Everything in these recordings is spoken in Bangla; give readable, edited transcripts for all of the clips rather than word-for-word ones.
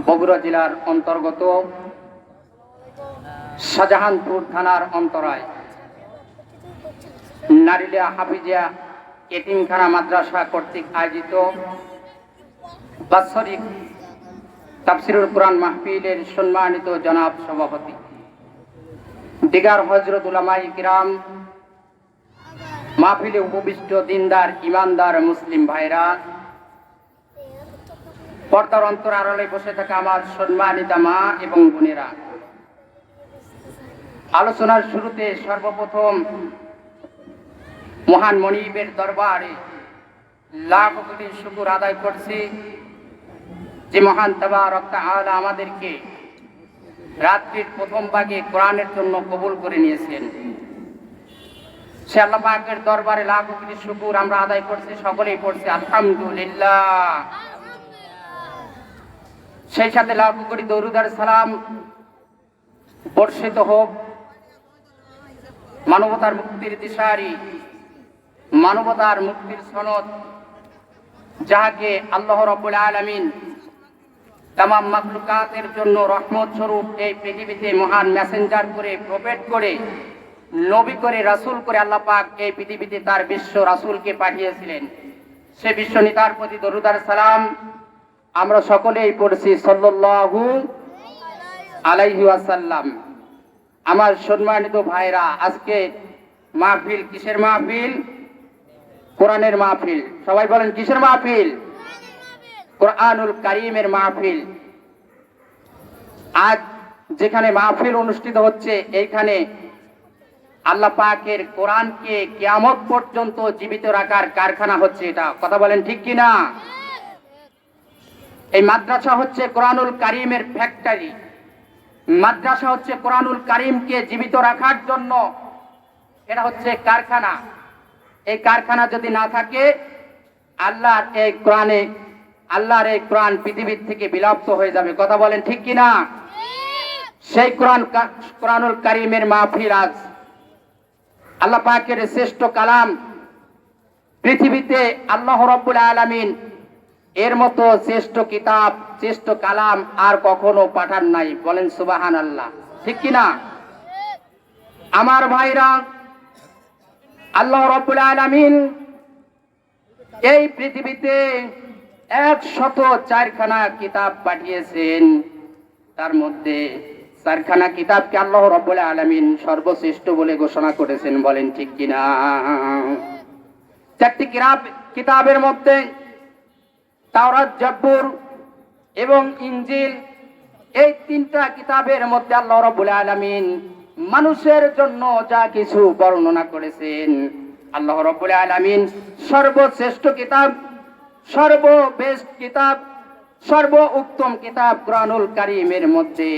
বগুড়া জেলার অন্তর্গত শাহজাহানপুর থানার অন্তরায় নারিলিয়া হাফিজিয়া এতিমখানা মাদ্রাসা কর্তৃক আয়োজিত বাৎসরিক তাফসিরুল কুরআন মাহফিলের সম্মানিত জনাব সভাপতি দিগার হযরত উলামায়ে কিরাম, মাহফিলে উপবিষ্ট দিনদার ইমানদার মুসলিম ভাইরা, পর্দার অন্তর আড়ালে বসে থাকা আমার সম্মানিতা মা এবং বোনেরা, আলোচনার শুরুতে সর্বপ্রথম মহান মনিবের দরবারে লাখ কোটি শুকর আদায় করছি যে মহান তাবারক তাআলা আমাদেরকে রাত্রির প্রথম ভাগে কোরআনের জন্য কবুল করে নিয়েছেন। সে আল্লাহ পাকের দরবারে লাখ কোটি শুকর আমরা আদায় করছি, সকলেই পড়ছি আলহামদুলিল্লাহ। সেই সাথে লাখ কোটি দরুদ আর সালাম বর্ষিত হোক মানবতার মুক্তির দিশারি, মানবতার মুক্তির সনদ, যাহাকে আল্লাহ রাব্বুল আলামিন তামাম মাখলুকাতের জন্য রহমত স্বরূপ এই পৃথিবীতে মহান মেসেঞ্জার করে, প্রফেট করে, নবী করে, রাসূল করে আল্লাহ পাক এই পৃথিবীতে তার বিশ্ব রাসূলকে পাঠিয়েছিলেন। সে বিশ্ব নেতার প্রতি দরুদ আর সালাম আমরা সকলেই পড়ছি সাল্লাল্লাহু আলাইহি ওয়াসাল্লাম। আমার সম্মানিত ভাইরা, আজকে মাহফিল কিসের মাহফিল? কোরআনের মাহফিল। সবাই বলেন কিসের মাহফিল? কোরআনুল কারীমের মাহফিল। আজ যেখানে মাহফিল অনুষ্ঠিত হচ্ছে, এইখানে আল্লাহ পাকের কোরআনকে কিয়ামত পর্যন্ত জীবিত রাখার কারখানা হচ্ছে। এটা কথা বলেন ঠিক কিনা? এই মাদ্রাসা হচ্ছে কোরআনুল কারীমের ফ্যাক্টরি। মাদ্রাসা হচ্ছে কোরআনুল কারীমকে জীবিত রাখার জন্য, এটা হচ্ছে কারখানা। এই কারখানা যদি না থাকে, আল্লাহর এই কোরআন পৃথিবীর থেকে বিলুপ্ত হয়ে যাবে। কথা বলেন ঠিক কিনা? সেই কোরআনুল কারীমের মাহফিল আজ আল্লাহ পাকের শ্রেষ্ঠ কালাম। পৃথিবীতে আল্লাহ রাব্বুল আলামিন এর মতো শ্রেষ্ঠ কিতাব, শ্রেষ্ঠ কালাম আর কখনো পাঠান নাই। বলেন সুবহানাল্লাহ, ঠিক কিনা? আমার ভাইরা, আল্লাহ রাব্বুল আলামিন এই পৃথিবীতে 104খানা কিতাব পাঠিয়েছেন। তার মধ্যে 4খানা কিতাবকে আল্লাহ রাব্বুল আলামিন সর্বশ্রেষ্ঠ বলে ঘোষণা করেছেন। বলেন ঠিক কিনা? 4টি কিতাবের মধ্যে তাওরাত, জব্বুর এবং ইনজিল, এই 3টা কিতাবের মধ্যে আল্লাহ রাব্বুল আলামিন মানুষের জন্য যা কিছু বর্ণনা করেছেন, আল্লাহ রাব্বুল আলামিন সর্বশ্রেষ্ঠ কিতাব, সর্ববেস্ট কিতাব, সর্বোত্তম কিতাব কোরআনুল কারীমের মধ্যে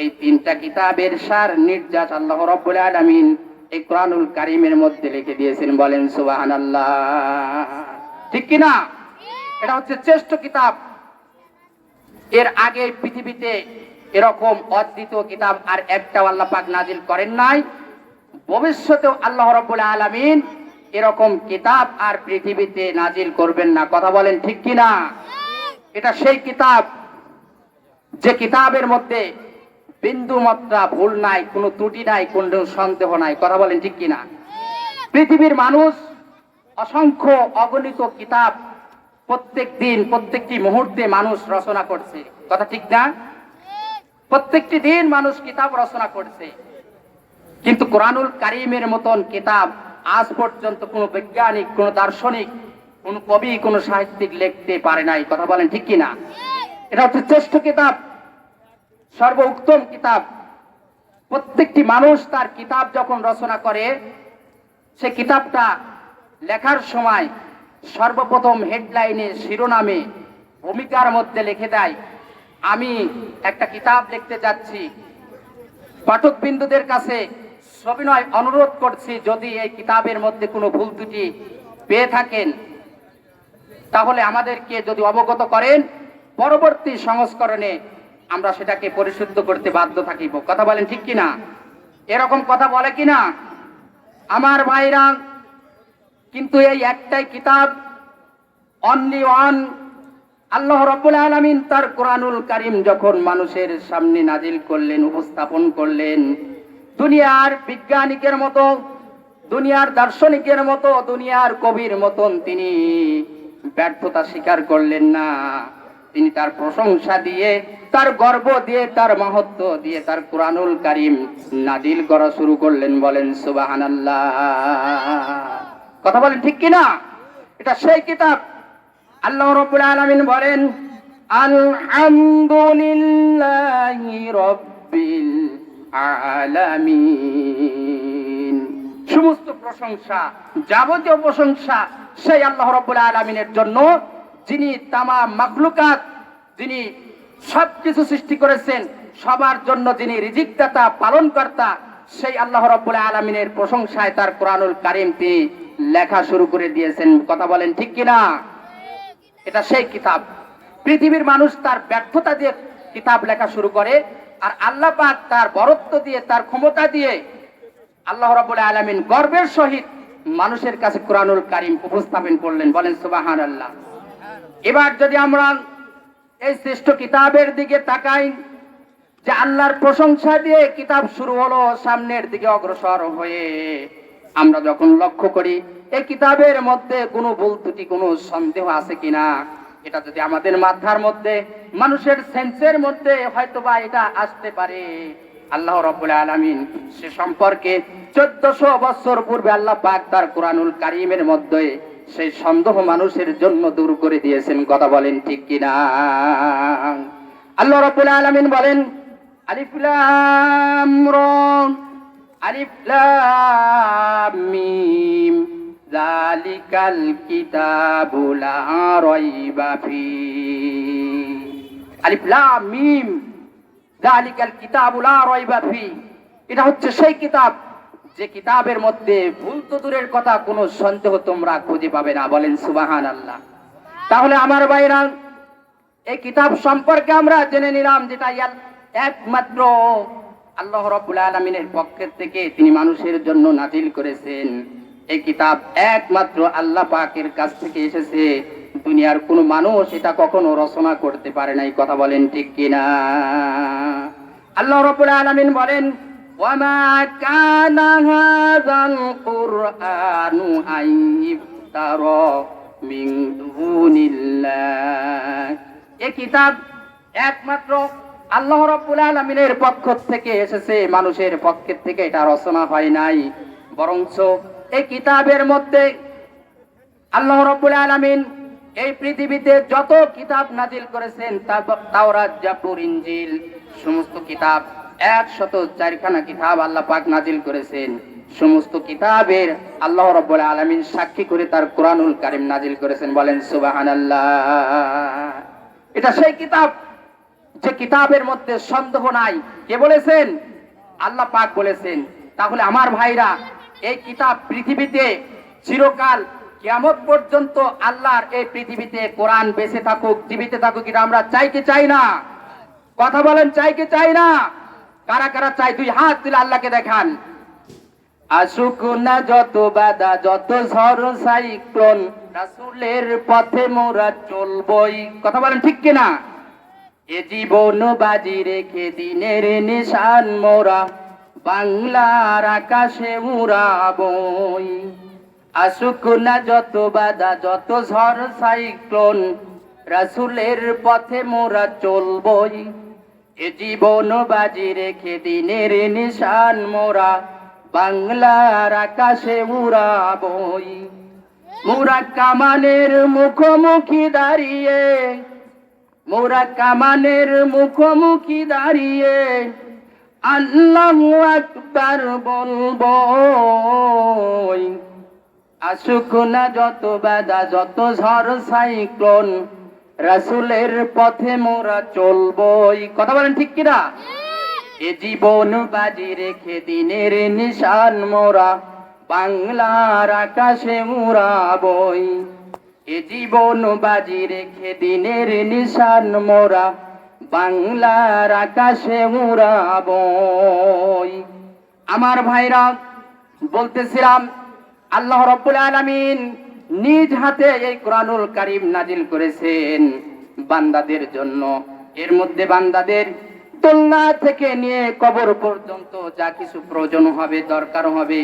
এই 3টা কিতাবের সার নির্যাস আল্লাহ রাব্বুল আলামিন এই কোরআনুল কারীমের মধ্যে লিখে দিয়েছেন। বলেন সুবহানাল্লাহ, ঠিক কিনা? এটা হচ্ছে শ্রেষ্ঠ কিতাব। এর আগে পৃথিবীতে এরকম অদ্বিতীয় কিতাব আর একটাও আল্লাহ পাক নাজিল করেন নাই। ভবিষ্যতেও আল্লাহ রাব্বুল আলামিন এরকম কিতাব আর পৃথিবীতে নাজিল করবেন না। কথা বলেন ঠিক কিনা? এটা সেই কিতাব যে কিতাবের মধ্যে বিন্দু মাত্রা ভুল নাই, কোনো ত্রুটি নাই, কোনো সন্দেহ নাই। কথা বলেন ঠিক কিনা? পৃথিবীর মানুষ অসংখ্য অগণিত কিতাব প্রত্যেক দিন, প্রত্যেকটি মুহূর্তে মানুষ রচনা করছে। কথা ঠিক না? প্রত্যেকটি দিন মানুষ কিতাব রচনা করছে, কিন্তু কোরআনুল কারীমের মতন কিতাব আজ পর্যন্ত কোনো বৈজ্ঞানিক, কোনো দার্শনিক, কোনো কবি, কোনো সাহিত্যিক লিখতে পারে নাই। কথা বলেন ঠিক কিনা? এটা হচ্ছে শ্রেষ্ঠ কিতাব, সর্বোত্তম কিতাব। প্রত্যেকটি মানুষ তার কিতাব যখন রচনা করে, সে কিতাবটা লেখার সময় সর্বপ্রথম হেডলাইনে, শিরোনামে, ভূমিকার মধ্যে লিখে দেয়, আমি একটা কিতাব লিখতে যাচ্ছি। পাঠকবিন্দুদের কাছে সবিনয় অনুরোধ করছি, যদি এই কিতাবের মধ্যে কোনো ভুল ত্রুটি পেয়ে থাকেন তাহলে আমাদেরকে যদি অবগত করেন, পরবর্তী সংস্করণে আমরা সেটাকে পরিশুদ্ধ করতে বাধ্য থাকিব। কথা বলেন ঠিক কিনা? এরকম কথা বলে কিনা আমার ভাইরা? কিন্তু এই একটাই কিতাব, অনলি ওয়ান আল্লাহ রাব্বুল আলামিন তার কোরআনুল কারীম যখন মানুষের সামনে নাজিল করলেন, উপস্থাপন করলেন, দুনিয়ার বিজ্ঞানিকের মতো, দুনিয়ার দার্শনিকের মতো, দুনিয়ার কবির মতন তিনি ব্যর্থতা স্বীকার করলেন না। তিনি তার প্রশংসা দিয়ে, তার গর্ব দিয়ে, তার মাহাত্ম্য দিয়ে তার কোরআনুল কারীম নাজিল করা শুরু করলেন। বলেন সুবহানাল্লাহ। কথা বলেন ঠিক কিনা? এটা সেই কিতাব। আল্লাহ রাব্বুল আলামিন বলেন, আলহামদুলিল্লাহি রাব্বিল আলামিন। সমস্ত প্রশংসা, যাবতীয় প্রশংসা সেই আল্লাহ রাব্বুল আলামিনের জন্য, যিনি তামাম মাখলুকাত, যিনি সবকিছু সৃষ্টি করেছেন, সবার জন্য যিনি রিজিকদাতা, পালনকর্তা, সেই আল্লাহ রাব্বুল আলামিনের প্রশংসায় তার কোরআনুল কারীম তিনি লেখা শুরু করে দিয়েছেন। কথা বলেন ঠিক কিনা? এটা সেই কিতাব। পৃথিবীর মানুষ তার ব্যর্থতা দিয়ে কিতাব লেখা শুরু করে, আর আল্লাহ পাক তার বরত্ব দিয়ে, তার ক্ষমতা দিয়ে আল্লাহ রাব্বুল আলামিন গর্বের সহিত মানুষের কাছে কোরআনুল কারীম উপস্থাপন করলেন। বলেন সুবহানাল্লাহ। এবার যদি আমরা এই শ্রেষ্ঠ কিতাবের দিকে তাকাই, যে আল্লাহর প্রশংসা দিয়ে কিতাব শুরু হলো, সামনের দিকে অগ্রসর হয়ে আমরা যখন লক্ষ্য করি এই কিতাবের মধ্যে কোনো ভুল ত্রুটি, কোনো সন্দেহ আছে কিনা, এটা যদি আমাদের মাথার মধ্যে, মানুষের সেন্সের মধ্যে হয়তোবা এটা আসতে পারে। আল্লাহ রাব্বুল আলামিন সে সম্পর্কে 1400 বছর পূর্বে আল্লাহ পাক তার কোরআনুল কারীমের মধ্যে সেই সন্দেহ মানুষের জন্য দূর করে দিয়েছেন। কথা বলেন ঠিক কিনা? আল্লাহ রাব্বুল আলামিন বলেন, আলিফ লাম রা, আলিফ লাম মিম, যালিকাল কিতাবু লা রাইবা ফীহি। আলিফ লাম মিম, যালিকাল কিতাবু লা রাইবা ফীহি। এটা হচ্ছে সেই কিতাব, যে কিতাবের মধ্যে ভুল তো দূরের কথা, কোনো সন্দেহ তোমরা খুঁজে পাবে না। বলেন সুবহানাল্লাহ। তাহলে আমার ভাইরা, এই কিতাব সম্পর্কে আমরা জেনে নিলাম, যেটা একমাত্র আল্লাহ রাব্বুল আলামিনের পক্ষ থেকে তিনি মানুষের জন্য নাজিল করেছেন। এই কিতাব একমাত্র আল্লাহ পাকের কাছ থেকে এসেছে। দুনিয়ার কোনো মানুষ এটা কখনো রচনা করতে পারে নাই। কথা বলেন ঠিক কিনা? আল্লাহ রাব্বুল আলামিন বলেন, ওয়ামা কানা হাযাল কুরআনু আইফতারা মিন দুনিল্লাহ। এই কিতাব একমাত্র আল্লাহ রাব্বুল আলামিনের পক্ষ থেকে এসেছে, মানুষের পক্ষ থেকে এটা রচনা হয় নাই। বরঞ্চ এই কিতাবের মধ্যে আল্লাহ রাব্বুল আলামিন এই পৃথিবীতে যত কিতাব নাজিল করেছেন, তাওরাত, জাবুর, ইনজিল, সমস্ত কিতাব, 104খানা কিতাব আল্লাহ পাক নাজিল করেছেন। সমস্ত কিতাবের আল্লাহ রাব্বুল আলামিন সাক্ষী করে তার কোরআনুল কারীম নাজিল করেছেন। বলেন সুবহানাল্লাহ। এটা সেই কিতাব, যে কিতাবের মধ্যে সন্দেহ নাই। কে বলেছেন? আল্লাহ পাক বলেছেন। তাহলে আমার ভাইরা, এই কিতাব পৃথিবীতে চিরকাল কিয়ামত পর্যন্ত আল্লাহর এই পৃথিবীতে কোরআন বেঁচে থাকুক, জীবিত থাকুক, এটা আমরা চাই কি চাই না? কথা বলেন, চাই কি চাই না? কারা কারা চাই? দুই হাত তুলে আল্লাহকে দেখান। আসুক না যত বাধা, যত ঝড় সাইক্লোন, রাসূলের পথে মোরা চলবই। কথা বলেন ঠিক কিনা? এ জীবন বাজি রেখে দিনের নিশান মোরা বাংলার আকাশে উড়াবই। আসুক না যত বাধা, যত ঝড় সাইক্লোন, রাসূলের পথে মোরা চলবই। এ জীবন বাজি রেখে দিনের নিশান মোরা বাংলার আকাশে উড়াবই। মোরা কামানের মুখোমুখি দাঁড়িয়ে, মোরা কামানের মুখোমুখি দাঁড়িয়ে আল্লাহু আকবার বলবো। আসুক না যত বাধা, যত ঝড় সাইক্লোন, রাসূলের পথে মোরা চলবই। কথা বলেন ঠিক কিনা? এ জীবন বাজি রেখে দিনের নিশান মোরা বাংলার আকাশে উড়াবই। এ জীবন বাজি রেখে দিনের নিশান মোরা বাংলার আকাশে উড়াবই। আমার ভাইরা, বলতেছিলাম আল্লাহ রাব্বুল আলামিন নিজ হাতে এই কোরআনুল কারীম নাজিল করেছেন। বান্দাদের জন্য। এর মধ্যে বান্দাদের দোলনা থেকে নিয়ে কবর পর্যন্ত যা কিছু প্রয়োজন হবে, দরকার হবে,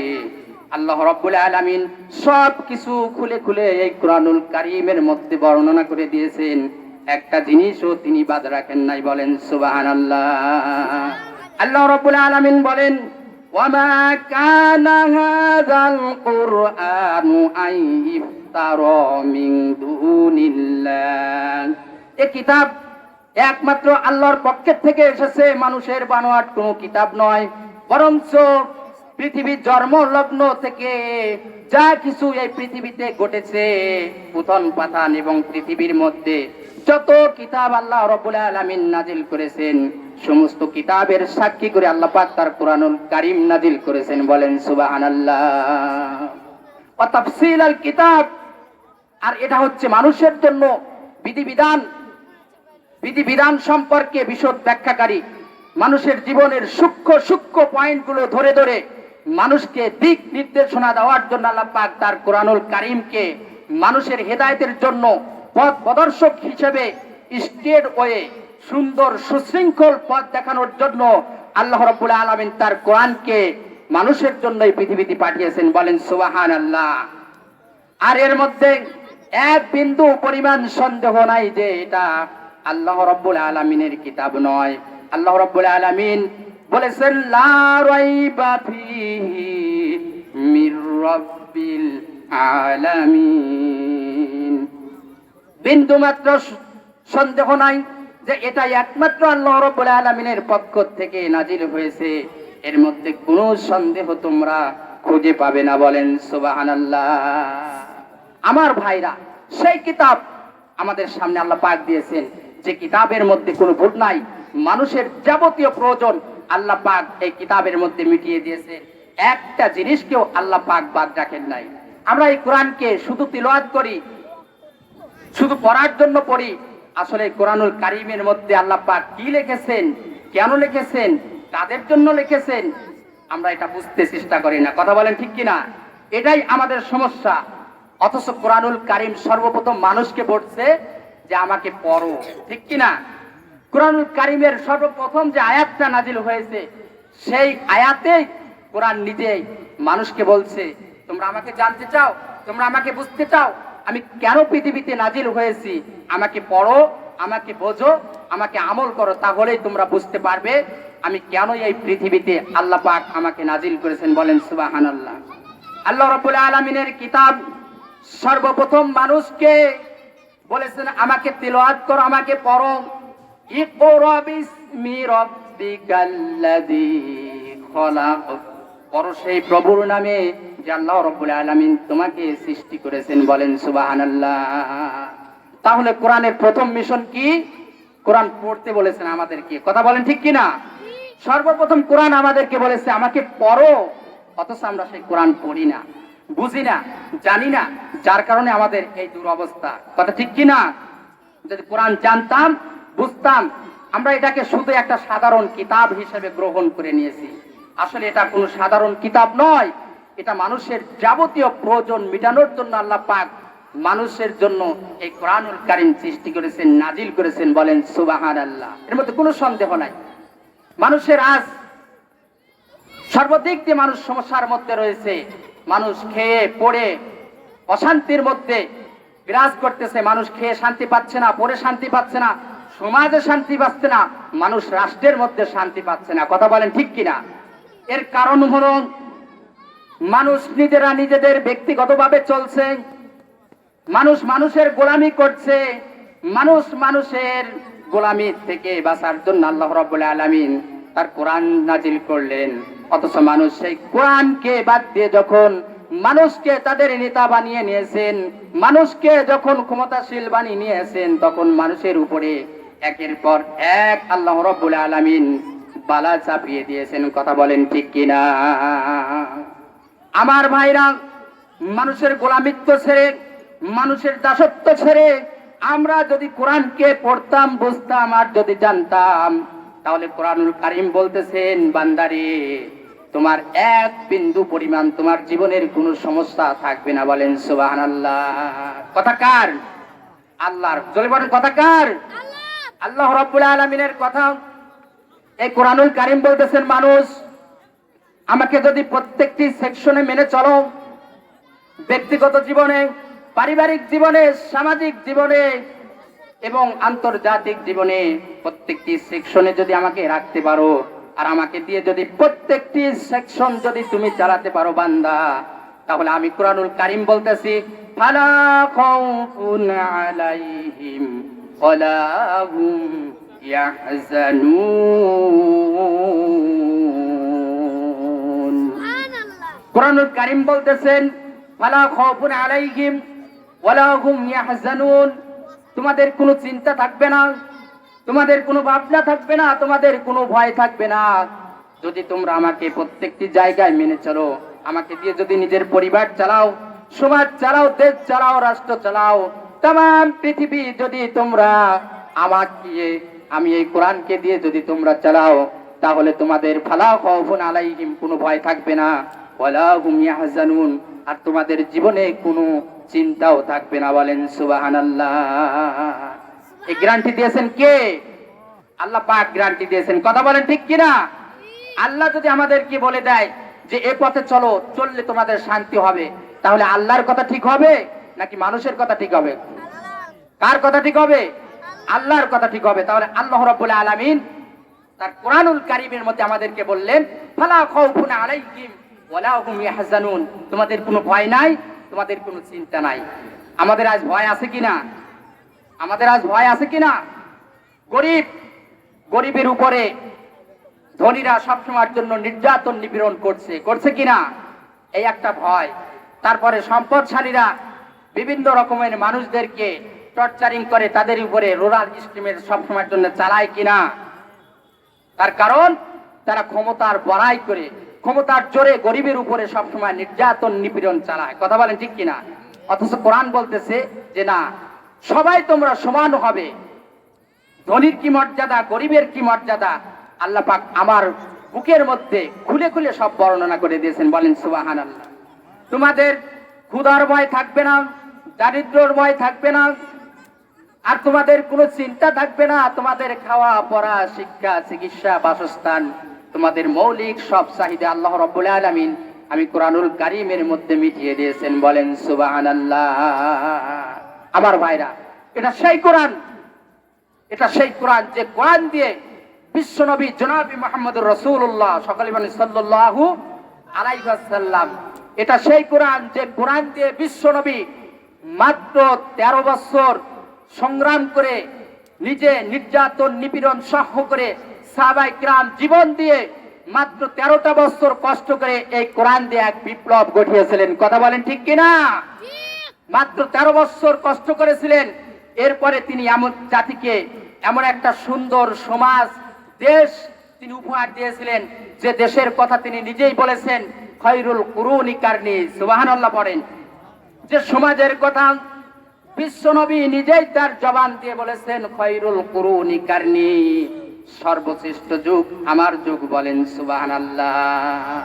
আল্লাহ রাব্বুল আলামিন সব কিছু খুলে খুলে এই কুরআনুল কারীমের মধ্যে বর্ণনা করে দিয়েছেন। একটা জিনিসও তিনি বাদ রাখেন নাই। বলেন সুবহানাল্লাহ। আল্লাহ রাব্বুল আলামিন বলেন, ওয়ামা কানা হাযাল কুরআনু আন ইফতারা মিন দুনিল্লাহ। এই কিতাব একমাত্র আল্লাহর পক্ষ থেকে এসেছে, মানুষের বানোয়াট কোনো কিতাব নয়। বরঞ্চ পৃথিবীর জন্মলগ্ন থেকে যা কিছু এই পৃথিবীতে ঘটেছে, পুতন পাতান এবং পৃথিবীর মধ্যে যত কিতাব আল্লাহ রাব্বুল আলামিন নাজিল করেছেন, সমস্ত কিতাবের সাক্ষী করে আল্লাহ পাক তার কুরআনুল কারীম নাজিল করেছেন। বলেন সুবহানাল্লাহ। ওয়া তাফসীলাল কিতাব, আর এটা হচ্ছে মানুষের জন্য বিধিবিধান সম্পর্কে বিশদ ব্যাখ্যাকারী। মানুষের জীবনের সূক্ষ্ম সূক্ষ্ম পয়েন্টগুলো ধরে ধরে মানুষকে দিক নির্দেশনা দেওয়ার জন্য আল্লাহ পাক তার কুরআনুল কারীমকে মানুষের হেদায়েতের জন্য পথ প্রদর্শক হিসেবে স্ট্রেট ওয়ে, সুন্দর সুশৃঙ্খল পথ দেখানোর জন্য আল্লাহ রাব্বুল আলামিন তার কোরআনকে মানুষের জন্য এই পৃথিবীতে পাঠিয়েছেন। বলেন সুবহানাল্লাহ। আর এর মধ্যে এক বিন্দু পরিমাণ সন্দেহ নাই যে এটা আল্লাহ রাব্বুল আলামিনের কিতাব নয়। আল্লাহ রাব্বুল আলামিন বলেছেন, লা রাইবা ফীহি মির রাব্বিল আলামিন। বিন্দু মাত্র সন্দেহ নাই যে এটা একমাত্র আল্লাহ রাব্বুল আলামিনের পক্ষ থেকে নাজিল হয়েছে। এর মধ্যে কোনো সন্দেহ তোমরা খুঁজে পাবে না। বলেন সুবহানাল্লাহ। আমার ভাইরা, সেই কিতাব আমাদের সামনে আল্লাহ পাক দিয়েছেন, যে কিতাবের মধ্যে কোনো ভুল নাই। মানুষের যাবতীয় প্রয়োজন আল্লাহ পাক এই কিতাবের মধ্যে মিটিয়ে দিয়েছে। একটা জিনিসকেও আল্লাহ পাক বাদ রাখেন নাই। আমরা এই কোরআনকে শুধু তিলাওয়াত করি, শুধু পড়ার জন্য পড়ি। আসলে কোরআনুল কারীমের মধ্যে আল্লাহ পাক কি লিখেছেন, কেন লিখেছেন, কাদের জন্য লিখেছেন, আমরা এটা বুঝতে চেষ্টা করি না। কথা বলেন ঠিক কিনা? এটাই আমাদের সমস্যা। অথচ কোরআনুল কারীম সর্বপ্রথম মানুষকে বলছে যে আমাকে পড়ো, ঠিক কিনা? কোরআনুল কারীমের সর্বপ্রথম যে আয়াতটা নাজিল হয়েছে, সেই আয়াতেই কোরআন নিজেই মানুষকে বলছে, তোমরা আমাকে জানতে চাও, তোমরা আমাকে বুঝতে চাও, আমি কেন পৃথিবীতে নাজিল হয়েছি, আমাকে পড়ো, আমাকে বোঝো, আমাকে আমল করো, তাহলেই তোমরা বুঝতে পারবে আমি কেন এই পৃথিবীতে আল্লাহ পাক আমাকে নাজিল করেছেন। বলেন সুবহানাল্লাহ। আল্লাহ রাব্বুল আলামিনের কিতাব সর্বপ্রথম মানুষকে বলেছেন আমাকে তিলাওয়াত করো, আমাকে পড়ো। ইকরা বিসমি রাব্বিকাল্লাযী খলাক, পড়ো সেই প্রভুর নামে যে আল্লাহ রাব্বুল আলামিন তোমাকে সৃষ্টি করেছেন। বলেন সুবহানাল্লাহ। তাহলে কোরআনের প্রথম মিশন কি? কোরআন পড়তে বলেছেন আমাদেরকে। কথা বলেন ঠিক কিনা? সর্বপ্রথম কোরআন আমাদেরকে বলেছে আমাকে পড়ো, অথচ আমরা সেই কোরআন পড়ি না, বুঝি না, জানি না, যার কারণে আমাদের এই দুরবস্থা। কথা ঠিক কিনা? যদি কোরআন জানতাম, বুঝতাম, আমরা এটাকে শুধু একটা সাধারণ কিতাব হিসেবে গ্রহণ করে নিয়েছি। আসলে এটা কোনো সাধারণ কিতাব নয়। এটা মানুষের যাবতীয় প্রয়োজন মেটানোর জন্য আল্লাহ পাক মানুষের জন্য এই কোরআনুল কারীম সৃষ্টি করেছেন, নাজিল করেছেন। বলেন সুবহানাল্লাহ। এর মধ্যে কোনো সন্দেহ নাই। মানুষের আজ সর্বদিক দিয়ে মানুষ সমস্যার মধ্যে রয়েছে। মানুষ খেয়ে পড়ে অশান্তির মধ্যে বিরাজ করতেছে। মানুষ খেয়ে শান্তি পাচ্ছে না, পড়ে শান্তি পাচ্ছে না, সমাজে শান্তি পাচ্ছে না, মানুষ রাষ্ট্রের মধ্যে শান্তি পাচ্ছে না। কথা বলেন ঠিক কিনা? এর কারণ হলো মানুষ নিজেরা নিজেদের ব্যক্তিগতভাবে চলছে, মানুষ মানুষের গোলামি করছে। মানুষ মানুষের গোলামি থেকে বাঁচার জন্য আল্লাহ রাব্বুল আলামিন তার কোরআন নাজিল করলেন। অথচ মানুষ সেই কোরআনকে বাদ দিয়ে যখন মানুষকে তাদের নেতা বানিয়ে নিয়েছেন, মানুষকে যখন ক্ষমতাশীল বানিয়ে নিয়েছেন, তখন মানুষের উপরে একের পর এক আল্লাহ রাব্বুল আলামিন বালা চাপিয়ে দিয়েছেন। কথা বলেন ঠিক কিনা? আমার ভাইরা, মানুষের গোলামিত্ব ছেড়ে, মানুষের দাসত্ব ছেড়ে আমরা যদি কোরআনকে পড়তাম, বুঝতাম আর যদি জানতাম, তাহলে কোরআনুল কারীম বলতেছেন, বান্দারে তোমার এক বিন্দু পরিমাণ তোমার জীবনের কোনো সমস্যা থাকবে না। বলেন সুবহানাল্লাহ। কথা কার? আল্লাহর। জোরে বলেন কথা কার? আল্লাহ রাব্বুল আলামিনের কথা। এই কোরআনুল কারীম বলতেছেন, মানুষ আমাকে যদি প্রত্যেকটি সেকশনে মেনে চলো, ব্যক্তিগত জীবনে, পারিবারিক জীবনে, সামাজিক জীবনে এবং আন্তর্জাতিক জীবনে প্রত্যেকটি সেকশনে যদি আমাকে রাখতে পারো, আর আমাকে দিয়ে যদি প্রত্যেকটি সেকশন যদি তুমি চালাতে পারো বান্দা, তাহলে আমি কোরআনুল কারীম বলতেছি, ফালা খাউফুন আলাইহিম ওয়ালা হুম ইয়াহজানুন। কোরআনুল কারীম বলতেছেন, ফালা খাউফুন আলাইহিম ওয়ালা হুম ইয়াহজানুন, তোমাদের কোনো চিন্তা থাকবে না, তোমাদের কোনো ভাবনা থাকবে না, তোমাদের কোনো ভয় থাকবে না, যদি তোমরা আমাকে প্রত্যেকটি জায়গায় মেনে চলো, আমাকে দিয়ে যদি নিজের পরিবার চালাও, সমাজ চালাও, দেশ চালাও, রাষ্ট্র চালাও, তাম পৃথিবী যদি তোমরা আমাকে, আমি এই কোরআনকে দিয়ে যদি তোমরা চালাও, তাহলে তোমাদের ফালা খাউফুন আলাইহিম, কোনো ভয় থাকবে না, ওয়ালা হুম ইয়াহজানুন, আর তোমাদের জীবনে কোনো চিন্তাও থাকবে না। বলেন সুবহানাল্লাহ। এই গ্যারান্টি দিয়েছেন কে? আল্লাহ পাক গ্যারান্টি দিয়েছেন। কথা বলেন ঠিক কিনা? আল্লাহ যদি আমাদেরকে বলে দেয় যে এ পথে চলো, চললে তোমাদের শান্তি হবে, তাহলে আল্লাহর কথা ঠিক হবে নাকি মানুষের কথা ঠিক হবে? কার কথা ঠিক হবে? আল্লাহর কথা ঠিক হবে। তাহলে আল্লাহ রাব্বুল আলামিন তার কোরআনুল কারীমের মধ্যে আমাদেরকে বললেন, ফালা খাউফুন আলাইহিম ওয়ালা হুম ইয়াহজানুন, তোমাদের কোনো ভয় নাই, তোমাদের কোনো চিন্তা নাই। আমাদের আজ ভয় আছে কিনা? আমাদের আজ ভয় আছে কিনা? গরিবের উপরে ধনীরা সবসময়ের জন্য নির্যাতন নিপীড়ন করছে কিনা, এই একটা ভয়। তারপরে সম্পদশালীরা বিভিন্ন রকমের মানুষদেরকে টর্চারিং করে, তাদের উপরে রুরাল স্কিমের সবসময়ের জন্য চালায় কিনা, তার কারণ তারা ক্ষমতার বড়াই করে, ক্ষমতার জোরে গরিবের উপরে সবসময় নির্যাতন নিপীড়ন চালায়। কথা বলেন ঠিক কিনা? অথচ কোরআন বলতেছে যে না, সবাই তোমরা সমান হবে। ধনীর কি মর্যাদা, গরিবের কি মর্যাদা, আল্লাহ পাক আমার বুকের মধ্যে খুলে খুলে সব বর্ণনা করে দিয়েছেন। বলেন সুবহানাল্লাহ। তোমাদের ক্ষুধার ভয় থাকবে না, দারিদ্র্যের ভয় থাকবে না, আর তোমাদের কোনো চিন্তা থাকবে না। তোমাদের খাওয়া পড়া, শিক্ষা, চিকিৎসা, বাসস্থান, তোমাদের মৌলিক সব চাহিদা আল্লাহ রাব্বুল আলামিন আমি কোরআনুল কারীমের মধ্যে মিটিয়ে দিয়েছেন। বলেন সুবহানাল্লাহ। আমার ভাইরা, এটা সেই কোরআন, এটা সেই কোরআন যে কোরআন দিয়ে বিশ্বনবী জনাবি মুহাম্মদুর রাসূলুল্লাহ সকলে বলেন সাল্লাল্লাহু আলাইহি ওয়াসাল্লাম, এটা সেই কোরআন যে কোরআন দিয়ে বিশ্বনবী মাত্র 13 বছর সংগ্রাম করে, নিজে নির্যাতন নিপীড়ন সহ্য করে, সাহাবায়ে কিরাম জীবন দিয়ে মাত্র 13টা বছর কষ্ট করে এই কোরআন দিয়ে এক বিপ্লব ঘটিয়েছিলেন। কথা বলেন ঠিক কিনা? মাত্র 13 বছর কষ্ট করেছিলেন। এরপরে তিনি এমন জাতিকে এমন একটা সুন্দর সমাজ, দেশ তিনি উপহার দিয়েছিলেন, যে দেশের কথা তিনি নিজেই বলেছেন, খায়রুল কুরুনি কারনি। সুবহানাল্লাহ পড়েন। যে সমাজের কথা বিশ্বনবী নিজেই তার জবান দিয়ে বলেছেন, খায়রুল কুরুনি কারনি, সর্বশ্রেষ্ঠ যুগ আমার যুগ। বলেন সুবহানাল্লাহ।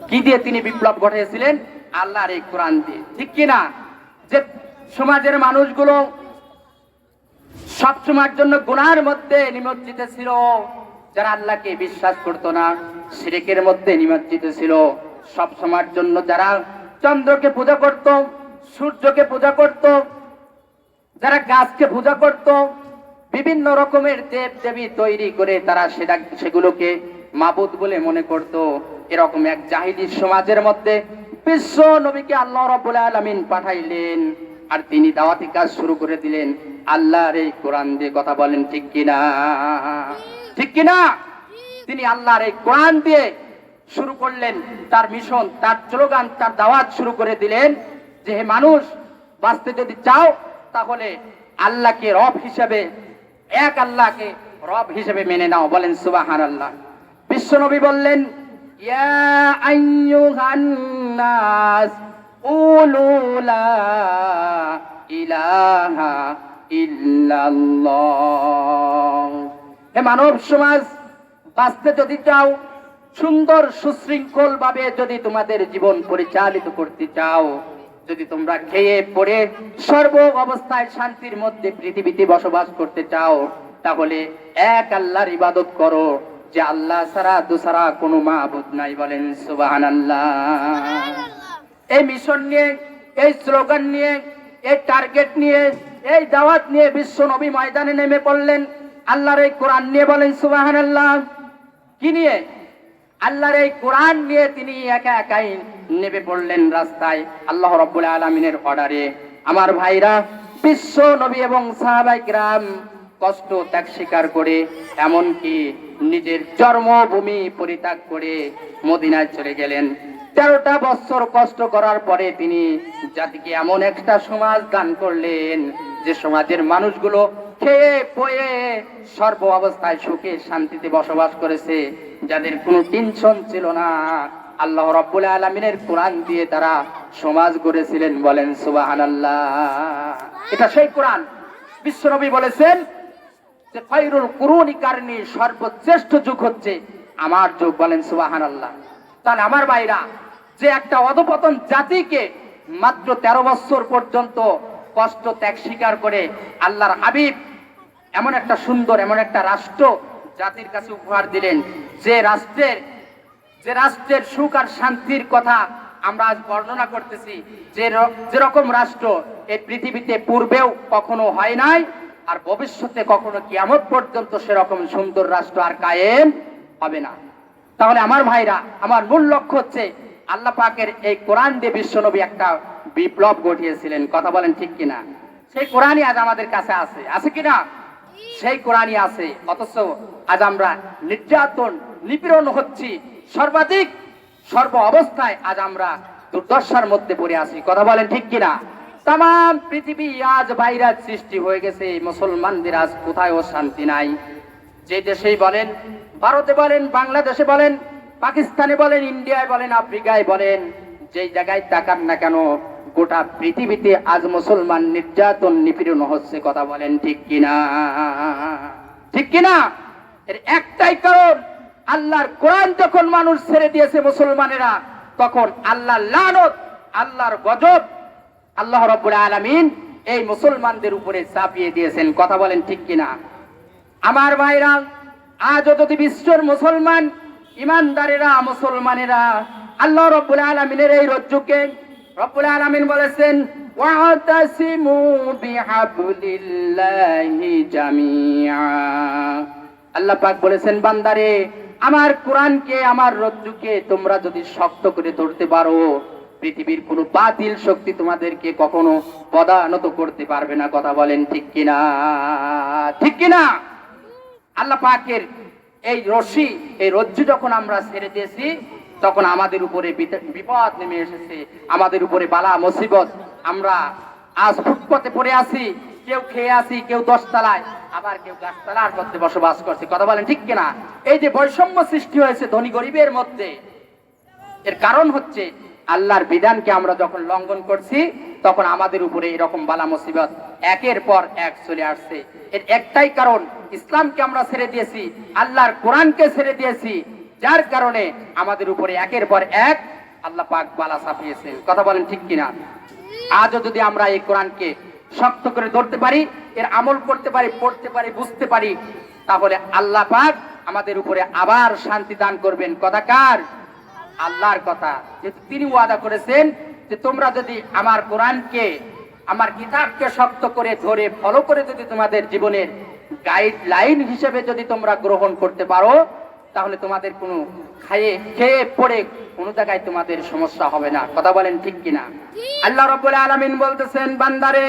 কি দিয়ে তিনি বিপ্লব ঘটিয়েছিলেন? আল্লাহর এই কোরআন দিয়ে। ঠিক কিনা? যে সমাজের মানুষগুলো সবসময়ের জন্য গুনাহের মধ্যে নিমজ্জিত ছিল, যারা আল্লাহকে বিশ্বাস করতো না, শিরকের মধ্যে নিমজ্জিত ছিল, সবসময়ের জন্য যারা চন্দ্রকে পূজা করত, সূর্যকে পূজা করত, যারা গাছকে পূজা করত, বিভিন্ন রকমের দেব দেবী তৈরি করে তারা সেগুলোকে মাবুদ বলে মনে করত, এরকম এক জাহিলি সমাজের মধ্যে বিশ্ব নবীকে আল্লাহ রাব্বুল আলামিন পাঠাইলেন, আর তিনি দাওয়াতি কাজ শুরু করে দিলেন আল্লাহর এই কোরআন দিয়ে। কথা বলেন ঠিক কিনা? ঠিক কিনা? তিনি আল্লাহর এই কোরআন দিয়ে শুরু করলেন তার মিশন, তার স্লোগান, তার দাওয়াত শুরু করে দিলেন যে হে মানুষ, বাঁচতে যদি চাও তাহলে আল্লাহকে রব হিসেবে, এক আল্লাহকে রব হিসেবে মেনে নাও। বলেন সুবহানাল্লাহ। বিশ্বনবী বললেন, ইয়া আইয়ুহান নাস কুলু লা ইলাহা ইল্লাল্লাহ। হে মানব সমাজ, বাঁচতে যদি চাও, সুন্দর সুশৃঙ্খল ভাবে যদি তোমাদের জীবন পরিচালিত করতে চাও, যদি তোমরা খেয়ে পড়ে সর্ব অবস্থায় শান্তির মধ্যে পৃথিবীতে বসবাস করতে চাও, তাহলে এক আল্লাহর ইবাদত করো, যে আল্লাহ ছাড়া দোসরা কোনো মাবুদ নাই। বলেন সুবহানাল্লাহ। এই মিশন নিয়ে, এই স্লোগান নিয়ে, এই টার্গেট নিয়ে, এই দাওয়াত নিয়ে বিশ্ব নবী ময়দানে নেমে পড়লেন আল্লাহর এই কোরআন নিয়ে। বলেন সুবহানাল্লাহ। কি নিয়ে? আল্লাহর এই কোরআন নিয়ে তিনি একা একাই নেমে পড়লেন রাস্তায় আল্লাহ রাব্বুল আলামিনের অর্ডারে। আমার ভাইরা, বিশ্ব নবী এবং সাহাবায়ে কিরাম কষ্ট ত্যাগ স্বীকার করে, এমনকি নিজের জন্মভূমি পরিত্যাগ করে মদিনায় চলে গেলেন। 13টা বছর কষ্ট করার পরে তিনি জাতিকে এমন একটা সমাজ দান করলেন, যে সমাজের মানুষগুলো খেয়ে পয়ে সর্ব অবস্থায় সুখে শান্তিতে বসবাস করেছে, যাদের কোনো টেনশন ছিল না। আল্লাহ রাব্বুল আলামিনের কোরআন দিয়ে তারা সমাজ গড়েছিলেন। বলেন সুবহানাল্লাহ। এটা সেই কোরআন। বিশ্বনবী বলেছেন যে খায়রুল কুরুনি কারনি, সর্বশ্রেষ্ঠ যুগ হচ্ছে আমার যুগ। বলেন সুবহানাল্লাহ। তাহলে আমার ভাইরা, যে একটা অধপতন জাতিকে মাত্র 13 বছর পর্যন্ত কষ্ট ত্যাগ স্বীকার করে আল্লাহর হাবিব এমন একটা সুন্দর, এমন একটা রাষ্ট্র জাতির কাছে উপহার দিলেন, যে রাষ্ট্রের সুখ আর শান্তির কথা আমরা আজ বর্ণনা করতেছি, যেরকম রাষ্ট্র এই পৃথিবীতে পূর্বেও কখনো হয় নাই, আর ভবিষ্যতে কখনো কিয়ামত পর্যন্ত সেরকম সুন্দর রাষ্ট্র আর কায়েম হবে না। তাহলে আমার ভাইরা, আমার মূল লক্ষ্য হচ্ছে আল্লাহ পাকের এই কোরআন দিয়ে বিশ্বনবী একটা বিপ্লব ঘটিয়েছিলেন। কথা বলেন ঠিক কিনা? সেই কোরআনই আজ আমাদের কাছে আছে, আছে কিনা? সেই কোরআনই আছে। অথচ আজ আমরা নির্যাতন, নিপীড়ন হচ্ছি সর্বাধিক, সর্ব অবস্থায় আজ আমরা দুর্দশার মধ্যে পড়ে আছি। কথা বলেন ঠিক কিনা? তাম পৃথিবী আজ ভাইরাস সৃষ্টি হয়ে গেছে, মুসলমানদের আজ কোথায়ও শান্তি নাই। যে দেশেই বলেন, ভারতে বলেন, বাংলাদেশে বলেন, পাকিস্তানে বলেন, ইন্ডিয়ায় বলেন, আফ্রিকায় বলেন, যেই জায়গায় তাকান না কেন, গোটা পৃথিবীতে আজ মুসলমান নির্যাতন, নিপীড়ন হচ্ছে। কথা বলেন ঠিক কিনা? ঠিক কিনা? এর একটাই কারণ, আল্লাহর কোরআন যখন মানুষ ছেড়ে দিয়েছে মুসলমানেরা, তখন আল্লাহর লানত, আল্লাহর গজব আল্লাহ রাব্বুল আলামিন এই মুসলমানদের উপরে চাপিয়ে দিয়েছেন। কথা বলেন ঠিক কিনা? আমার ভাইরা, আজও যদি বিশ্বের মুসলমান ইমানদারেরা, মুসলমানেরা আল্লাহ রাব্বুল আলামিনের এই রজ্জুকে, রব্বুল আলামিন বলেছেন ওয়াতাসিমু বিহাবলিল্লাহি জামিআ। আল্লাহ পাক বলেছেন, বান্দারে, আমার কোরআনকে, আমার রজ্জুকে তোমরা যদি শক্ত করে ধরতে পারো, পৃথিবীর কোনো বাতিল শক্তি তোমাদেরকে কখনো পদানত করতে পারবে না। কথা বলেন ঠিক কিনা? ঠিক কিনা? আল্লাহ পাকের এই রশি, এই রজ্জু যখন আমরা ছেড়ে দিয়েছি, তখন আমাদের উপরে বিপদ নেমে এসেছে, আমাদের উপরে বালা মুসিবত। আমরা আজ ফুটপথে পড়ে আছি, কেউ খেয়ে আছি, কেউ 10 তলায়, আবার কেউ গাছতলার মধ্যে বসবাস করছে। কথা বলেন ঠিক কিনা? এই যে বৈষম্য সৃষ্টি হয়েছে ধনী গরিবের মধ্যে, এর কারণ হচ্ছে আল্লাহর বিধানকে আমরা যখন লঙ্ঘন করছি, তখন আমাদের উপরে এরকম বালা মুসিবত একের পর এক চলে আসছে। এর একটাই কারণ, ইসলামকে আমরা ছেড়ে দিয়েছি, আল্লাহর কোরআনকে ছেড়ে দিয়েছি, যার কারণে আমাদের উপরে একের পর এক আল্লাহ পাক বালা চাপিয়েছেন। কথা বলেন ঠিক কিনা? আজও যদি আমরা এই কোরআনকে শক্ত করে ধরতে পারি, এর আমল করতে পারি, পড়তে পারি, বুঝতে পারি, তাহলে আল্লাহ পাক আমাদের উপরে আবার শান্তি দান করবেন। কথা কার? আল্লাহর কথা। যে তিনি ওয়াদা করেছেন যে তোমরা যদি আমার কোরআনকে, আমার কিতাবকে শক্ত করে ধরে ফলো করে যদি তোমাদের জীবনের গাইডলাইন হিসেবে যদি তোমরা গ্রহণ করতে পারো, তাহলে তোমাদের কোনো খেয়ে পড়ে কোনো জায়গায় তোমাদের সমস্যা হবে না। কথা বলেন ঠিক কিনা? আল্লাহ রাব্বুল আলামিন বলতেছেন, বান্দারে,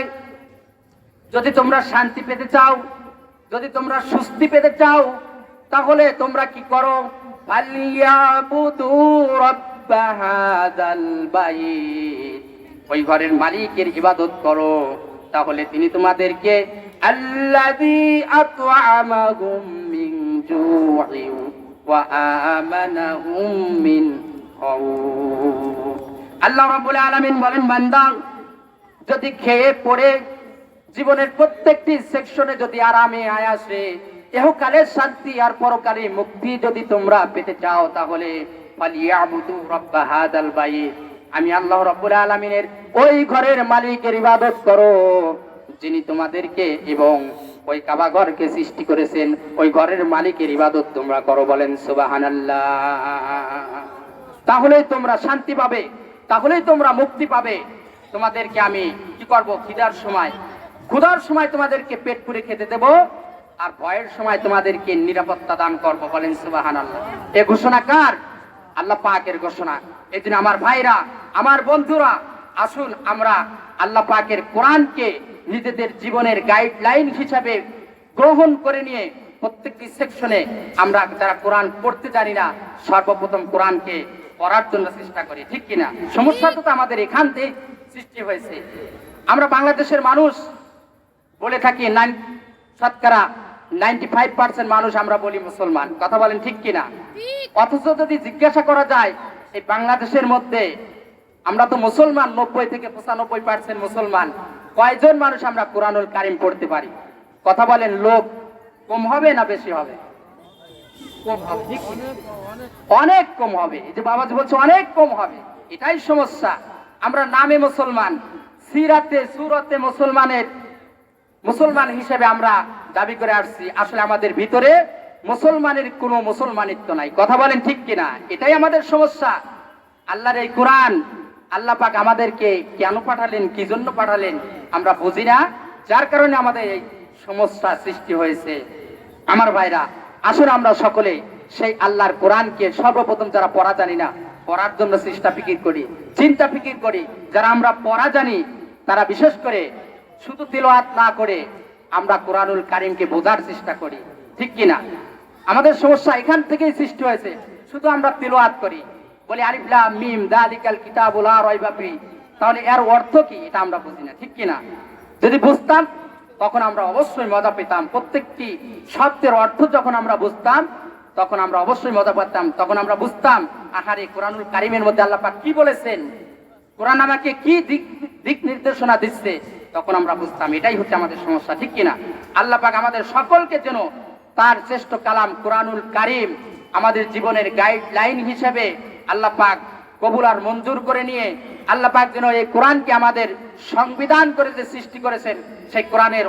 যদি তোমরা শান্তি পেতে চাও, যদি তোমরা স্বস্তি পেতে চাও, তাহলে তোমরা কি করো? ফালিয়াবুদু রাব্ব হাযাল বাইত, ওই ঘরের মালিকের ইবাদত করো, তাহলে তিনি তোমাদেরকে আল্লাযী আত'আমাহুম মিন জু'ইন ওয়া আমানাহুম মিন খাউফ। আল্লাহ রাব্বুল আলামিন বলেন, বান্দা, যদি খেয়ে পড়ে জীবনের প্রত্যেকটি সেকশনে যদি আরামে আয়াসে ইহকালের শান্তি আর পরকালে মুক্তি যদি তোমরা পেতে চাও, তাহলে ফালিয়াবুদু রাব্ব হাযাল বাইত, আমি আল্লাহ রাব্বুল আলামিনের ওই ঘরের মালিকের ইবাদত করো যিনি তোমাদেরকে এবং ওই কাবা ঘরকে সৃষ্টি করেছেন। ওই ঘরের মালিকের ইবাদত তোমরা করো, বলেন সুবহানাল্লাহ। তাহলেই তোমরা শান্তি পাবে, তাহলেই তোমরা মুক্তি পাবে। তোমাদেরকে আমি কি করব, ক্ষুধার সময় তোমাদেরকে পেট পুরে খেতে দেব, আর ভয়ের সময় তোমাদেরকে নিরাপত্তা দান করব, বলেন সুবহানাল্লাহ। এই ঘোষণা কার? আল্লাহ পাকের ঘোষণা। এই জন্য আমার ভাইরা, আমার বন্ধুরা, আসুন আমরা আল্লাহ পাকের কোরআনকে নিজেদের জীবনের গাইডলাইন হিসাবে গ্রহণ করে নিয়ে প্রত্যেকটি সেকশনে আমরা যারা কোরআন পড়তে জানি না, সর্বপ্রথম কোরআনকে পড়ার জন্য চেষ্টা করি, ঠিক কিনা? সমস্যা তো আমাদের এখান থেকে সৃষ্টি হয়েছে। আমরা বাংলাদেশের মানুষ বলে থাকি শতকরা 95% মানুষ আমরা বলি মুসলমান, কথা বলেন ঠিক কিনা? অথচ যদি জিজ্ঞাসা করা যায় এই বাংলাদেশের মধ্যে আমরা তো মুসলমান 90 থেকে 95% মুসলমান, কয়জন মানুষ আমরা কোরআনুল কারীম পড়তে পারি? কথা বলেন, লোক কম হবে না বেশি হবে? কম হবে, ঠিক কি? অনেক কম হবে। এই যে বাবাজি বলছে অনেক কম হবে, এটাই সমস্যা। আমরা নামে মুসলমান, সিরাতে সুরতে মুসলমান হিসেবে আমরা দাবি করে আসছি, আসলে আমাদের ভিতরে মুসলমানের কোনো মুসলমানিত্ব নাই, কথা বলেন ঠিক কিনা? এটাই আমাদের সমস্যা। আল্লাহর এই কোরআন আল্লাহ পাক আমাদেরকে কেন পাঠালেন, কি জন্য পাঠালেন আমরা বুঝি না, যার কারণে আমাদের এই সমস্যা সৃষ্টি হয়েছে। আমার ভাইরা, আসুন আমরা সকলে সেই আল্লাহর কোরআনকে সর্বপ্রথম যারা পড়া জানি না, পড়ার জন্য চিন্তা ফিকির করি। যারা আমরা পড়া জানি তারা বিশেষ করে শুধু তিলাওয়াত না করে আমরা কোরআনুল কারীমকে বোঝার চেষ্টা করি, ঠিক কিনা? আমাদের সমস্যা এখান থেকেই সৃষ্টি হয়েছে। শুধু আমরা তিলাওয়াত করি, বলি আলিফ লাম মিম যালিকাল কিতাবু লা রাইবা ফি, তাহলে এর অর্থ কি এটা আমরা বুঝি না, ঠিক কিনা? যদি বুঝতাম তখন আমরা অবশ্যই মজা পেতাম। প্রত্যেকটি শব্দের অর্থ যখন আমরা বুঝতাম তখন আমরা অবশ্যই মজা পেতাম। তখন আমরা বুঝতাম আহারে কোরআনুল কারীমের মধ্যে আল্লাহ পাক কি বলেছেন, কোরআন আমাকে কি দিক নির্দেশনা দিচ্ছে, তখন আমরা বুঝতাম। এটাই হচ্ছে আমাদের সমস্যা, ঠিক কিনা? আল্লাহ পাক আমাদের সকলকে যেন তার শ্রেষ্ঠ কালাম কোরআনুল কারীম আমাদের জীবনের গাইডলাইন হিসেবে আল্লাহ পাক কবুল আর মঞ্জুর করে নিয়ে আল্লাহ পাক যেন এই কোরআনকে আমাদের সংবিধান করে যে সৃষ্টি করেছেন সেই কোরআনের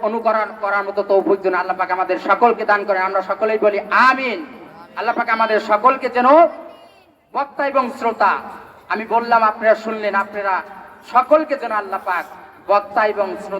অনুকরণ করার মতো তৌফিক যেন আল্লাহ পাক আমাদের সকলকে দান করেন। আমরা সকলেই বলি আমিন। আল্লাহ পাক আমাদের সকলকে যেন, বক্তা এবং শ্রোতা, আমি বললাম আপনারা শুনলেন, আপনারা সকলকে যেন আল্লাহ পাক বক্তা এবং শ্রোতা